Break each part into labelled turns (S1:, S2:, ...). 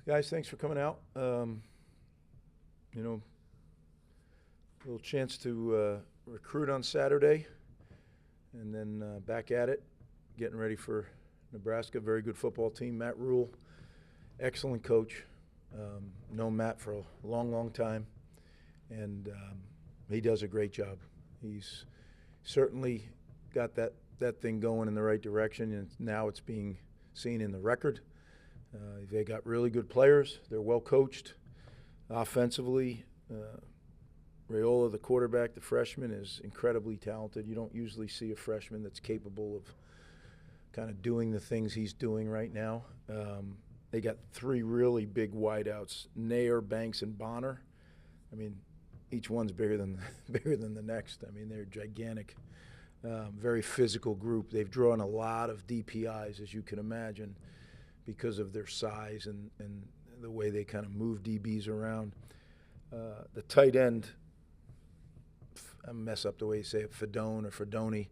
S1: Guys, thanks for coming out. You know, a little chance to recruit on Saturday, and then back at it, getting ready for Nebraska. Very good football team. Matt Rule, excellent coach. Known Matt for a long, long time, and he does a great job. He's certainly got that thing going in the right direction, and now it's being seen in the record. They got really good players. They're well coached. Offensively, Raiola, the quarterback, the freshman, is incredibly talented. You don't usually see a freshman that's capable of kind of doing the things he's doing right now. They got three really big wideouts: Nair, Banks, and Bonner. I mean, each one's bigger than the next. I mean, they're gigantic. Very physical group. They've drawn a lot of DPIs, as you can imagine, because of their size and the way they kind of move DBs around. The tight end, I mess up the way you say it, Fedoni,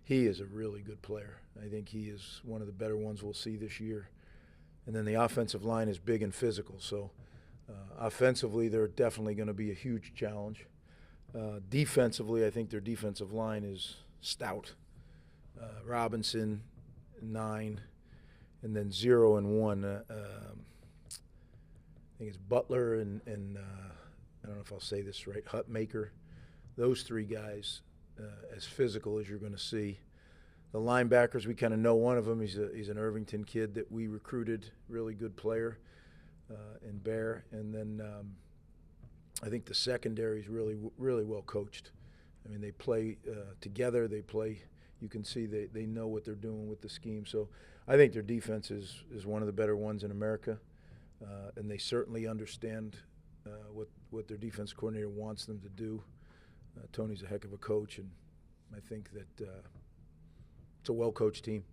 S1: he is a really good player. I think he is one of the better ones we'll see this year. And then the offensive line is big and physical. So offensively, they're definitely going to be a huge challenge. Defensively, I think their defensive line is stout. Robinson, 9. And then 0 and 1. I think it's Butler and I don't know if I'll say this right, Hutmaker. Those three guys, as physical as you're going to see. The linebackers, we kind of know one of them. He's an Irvington kid that we recruited, really good player in Bear. And then I think the secondary is really well coached. I mean, they play together. They play. You can see they know what they're doing with the scheme. So I think their defense is one of the better ones in America, and they certainly understand what their defense coordinator wants them to do. Tony's a heck of a coach, and I think that it's a well-coached team.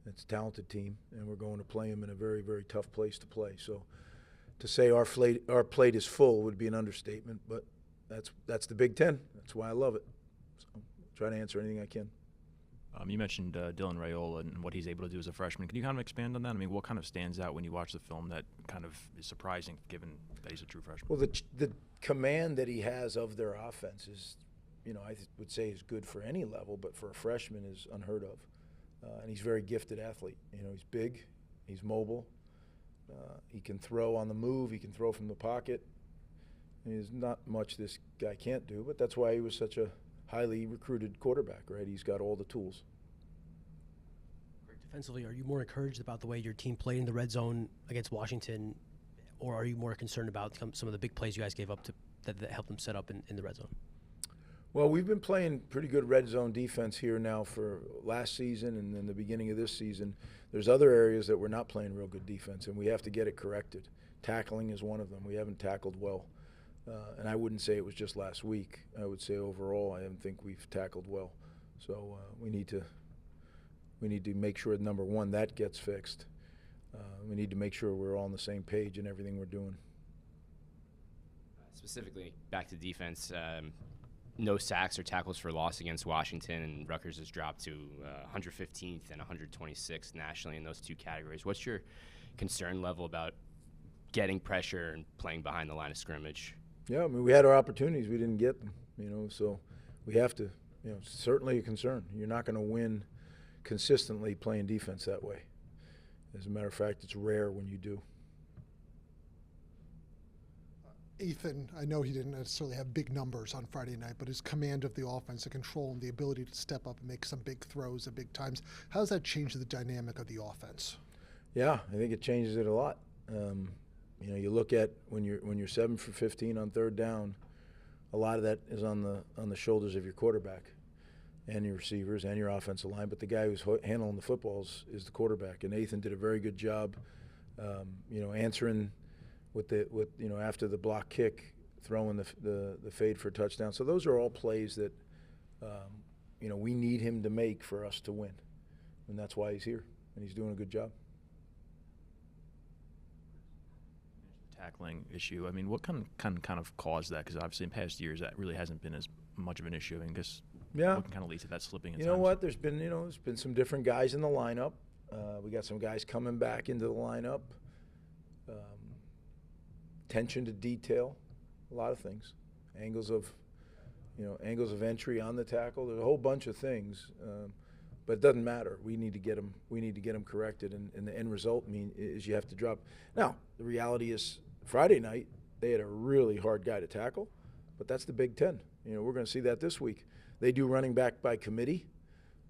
S1: It's a talented team, and we're going to play them in a very, very tough place to play. So to say our plate is full would be an understatement, but that's the Big Ten. That's why I love it. So I'll try to answer anything I can.
S2: You mentioned Dylan Raiola and what he's able to do as a freshman. Can you kind of expand on that? I mean, what kind of stands out when you watch the film that kind of is surprising, given that he's a true freshman?
S1: Well, the command that he has of their offense is, I would say is good for any level, but for a freshman is unheard of. And he's a very gifted athlete. He's big, he's mobile, he can throw on the move, he can throw from the pocket. There's not much this guy can't do, but that's why he was such a highly recruited quarterback, right? He's got all the tools.
S3: Defensively, are you more encouraged about the way your team played in the red zone against Washington, or are you more concerned about some of the big plays you guys gave up that helped them set up in the red zone?
S1: Well, we've been playing pretty good red zone defense here now for last season and then the beginning of this season. There's other areas that we're not playing real good defense, and we have to get it corrected. Tackling is one of them. We haven't tackled well. And I wouldn't say it was just last week. I would say overall, I don't think we've tackled well. So we need to make sure, number one, that gets fixed. We need to make sure we're all on the same page in everything we're doing.
S4: Specifically, back to defense, no sacks or tackles for loss against Washington, and Rutgers has dropped to 115th and 126th nationally in those two categories. What's your concern level about getting pressure and playing behind the line of scrimmage?
S1: Yeah, I mean, we had our opportunities. We didn't get them, so we have to, certainly a concern. You're not going to win consistently playing defense that way. As a matter of fact, it's rare when you do.
S5: Ethan, I know he didn't necessarily have big numbers on Friday night, but his command of the offense, the control, and the ability to step up and make some big throws at big times, how does that change the dynamic of the offense?
S1: Yeah, I think it changes it a lot. You look at when you're 7 for 15 on third down, a lot of that is on the shoulders of your quarterback and your receivers and your offensive line. But the guy who's handling the footballs is the quarterback. And Nathan did a very good job, answering with after the block kick, throwing the fade for a touchdown. So those are all plays that we need him to make for us to win, and that's why he's here and he's doing a good job.
S2: Tackling issue. I mean, what kind of caused that? Because obviously in past years that really hasn't been as much of an issue. I guess what can kind of lead to that slipping?
S1: You know what? There's been some different guys in the lineup. We got some guys coming back into the lineup. attention to detail, a lot of things, angles of entry on the tackle. There's a whole bunch of things, but it doesn't matter. We need to get them. We need to get them corrected, and the end result is you have to drop. Now, the reality is Friday night they had a really hard guy to tackle, but that's the Big Ten. We're going to see that this week. They do running back by committee,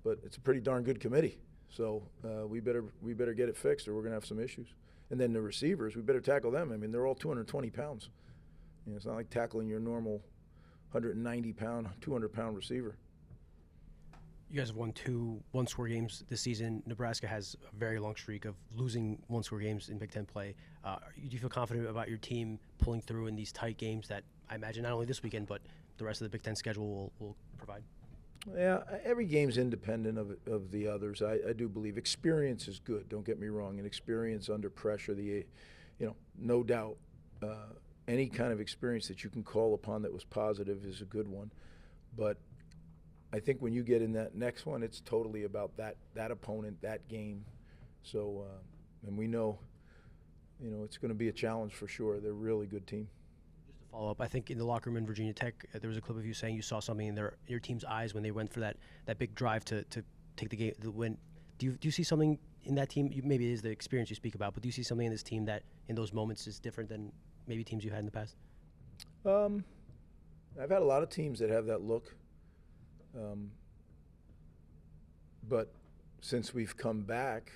S1: but it's a pretty darn good committee. So we better get it fixed, or we're going to have some issues. And then the receivers, we better tackle them. I mean, they're all 220 pounds. It's not like tackling your normal 190-pound, 200-pound receiver.
S3: You guys have won 2 one-score games this season. Nebraska has a very long streak of losing one-score games in Big Ten play. Do you feel confident about your team pulling through in these tight games that I imagine not only this weekend but the rest of the Big Ten schedule will provide?
S1: Yeah, every game's independent of the others. I do believe experience is good. Don't get me wrong. And experience under pressure, no doubt, any kind of experience that you can call upon that was positive is a good one. But I think when you get in that next one, it's totally about that opponent, that game. So, and we know, it's going to be a challenge for sure. They're a really good team.
S3: Just to follow up, I think in the locker room in Virginia Tech, there was a clip of you saying you saw something in your team's eyes when they went for that big drive to take the game, the win. Do you see something in that team? Maybe it is the experience you speak about, but do you see something in this team that in those moments is different than maybe teams you had in the past?
S1: I've had a lot of teams that have that look. But since we've come back,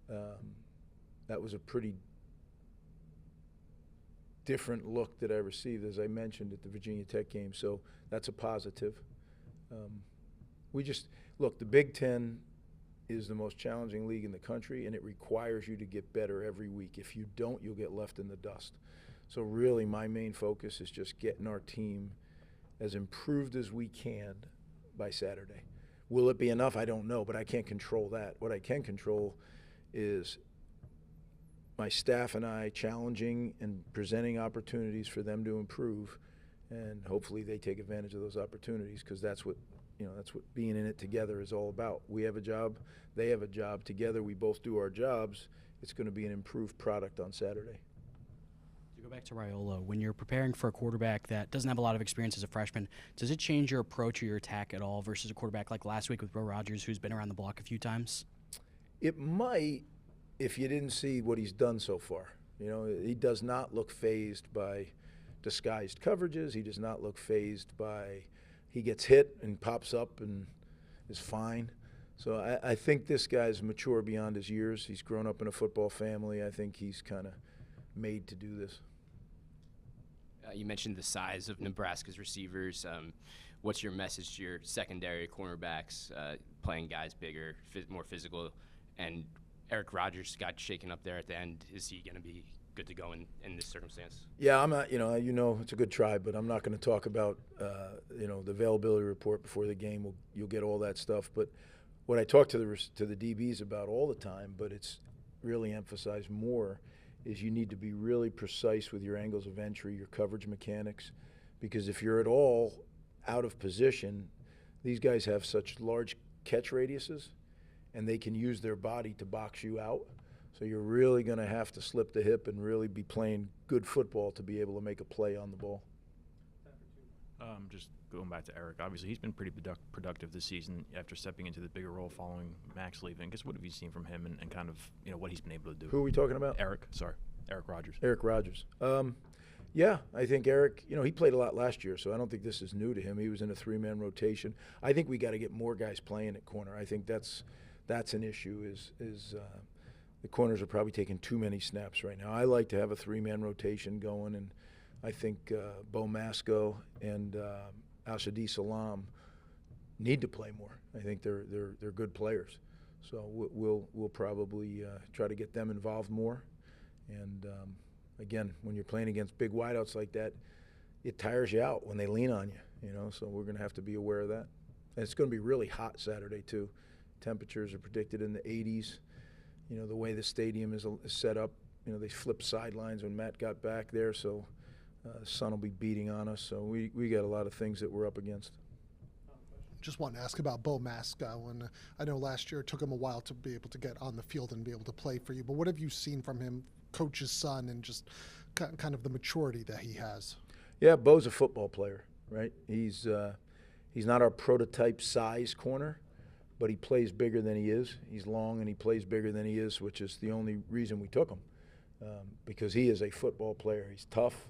S1: that was a pretty different look that I received, as I mentioned, at the Virginia Tech game. So that's a positive. The Big Ten is the most challenging league in the country, and it requires you to get better every week. If you don't, you'll get left in the dust. So really my main focus is just getting our team as improved as we can by Saturday. Will it be enough? I don't know, but I can't control that. What I can control is my staff and I challenging and presenting opportunities for them to improve, and hopefully they take advantage of those opportunities, because that's what being in it together is all about. We have a job, they have a job. Together we both do our jobs. It's going to be an improved product on Saturday.
S6: To go back to Raiola, when you're preparing for a quarterback that doesn't have a lot of experience as a freshman, does it change your approach or your attack at all versus a quarterback like last week with Rutgers, who's been around the block a few times?
S1: It might, if you didn't see what he's done so far. He does not look fazed by disguised coverages. He does not look fazed by he gets hit and pops up and is fine. So I think this guy's mature beyond his years. He's grown up in a football family. I think he's kind of made to do this.
S4: You mentioned the size of Nebraska's receivers. What's your message to your secondary cornerbacks, playing guys bigger, more physical? And Eric Rogers got shaken up there at the end. Is he going to be good to go in this circumstance?
S1: Yeah, I'm not. It's a good try, but I'm not going to talk about the availability report before the game. You'll get all that stuff. But what I talk to the DBs about all the time, but it's really emphasized more, is you need to be really precise with your angles of entry, your coverage mechanics, because if you're at all out of position, these guys have such large catch radiuses, and they can use their body to box you out. So you're really going to have to slip the hip and really be playing good football to be able to make a play on the ball.
S2: Just going back to Eric, obviously he's been pretty productive this season after stepping into the bigger role following Max leaving. I guess what have you seen from him and kind of what he's been able to do?
S1: Who are we talking about?
S2: Eric Rogers.
S1: Eric Rogers. Yeah, I think Eric, he played a lot last year, so I don't think this is new to him. He was in a 3-man rotation. I think we got to get more guys playing at corner. I think that's an issue is the corners are probably taking too many snaps right now. I like to have a 3-man rotation going, and I think Bo Masco and Al-Shadi Salam need to play more. I think they're good players, so we'll probably try to get them involved more. And again, when you're playing against big wideouts like that, it tires you out when they lean on you. So we're going to have to be aware of that. And it's going to be really hot Saturday too. Temperatures are predicted in the 80s. The way the stadium is set up, they flipped sidelines when Matt got back there, so the sun will be beating on us. So we got a lot of things that we're up against.
S5: Just want to ask about Bo Masco, and I know last year it took him a while to be able to get on the field and be able to play for you, but what have you seen from him, coach's son, and just kind of the maturity that he has.
S1: Yeah, Bo's a football player, right? He's not our prototype size corner, but he plays bigger than he is. He's long and he plays bigger than he is, which is the only reason we took him, because he is a football player. He's tough,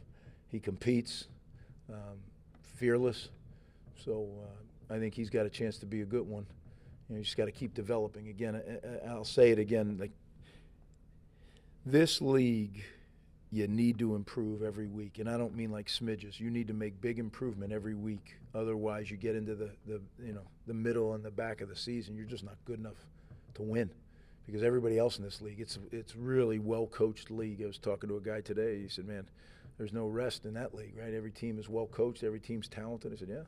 S1: he competes, fearless. So I think he's got a chance to be a good one. You just got to keep developing. Again, I'll say it again, like this league, you need to improve every week, and I don't mean like smidges. You need to make big improvement every week. Otherwise, you get into the middle and the back of the season. You're just not good enough to win, because everybody else in this league, it's really well coached league. I was talking to a guy today. He said, "Man, there's no rest in that league, right? Every team is well coached. Every team's talented." I said, "Yeah,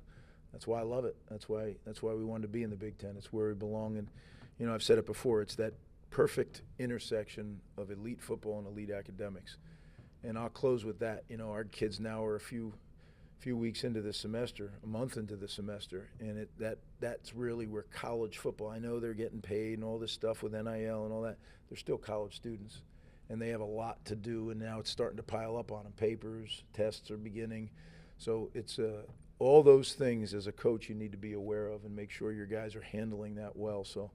S1: that's why I love it. That's why we wanted to be in the Big Ten. It's where we belong." And I've said it before. It's that perfect intersection of elite football and elite academics. And I'll close with that. Our kids now are a few weeks into the semester, a month into the semester, and that's really where college football. I know they're getting paid and all this stuff with NIL and all that. They're still college students, and they have a lot to do. And now it's starting to pile up on them. Papers, tests are beginning, so it's all those things as a coach you need to be aware of and make sure your guys are handling that well. So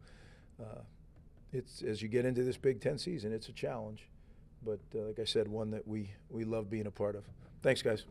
S1: it's as you get into this Big Ten season, it's a challenge. But like I said, one that we love being a part of. Thanks, guys.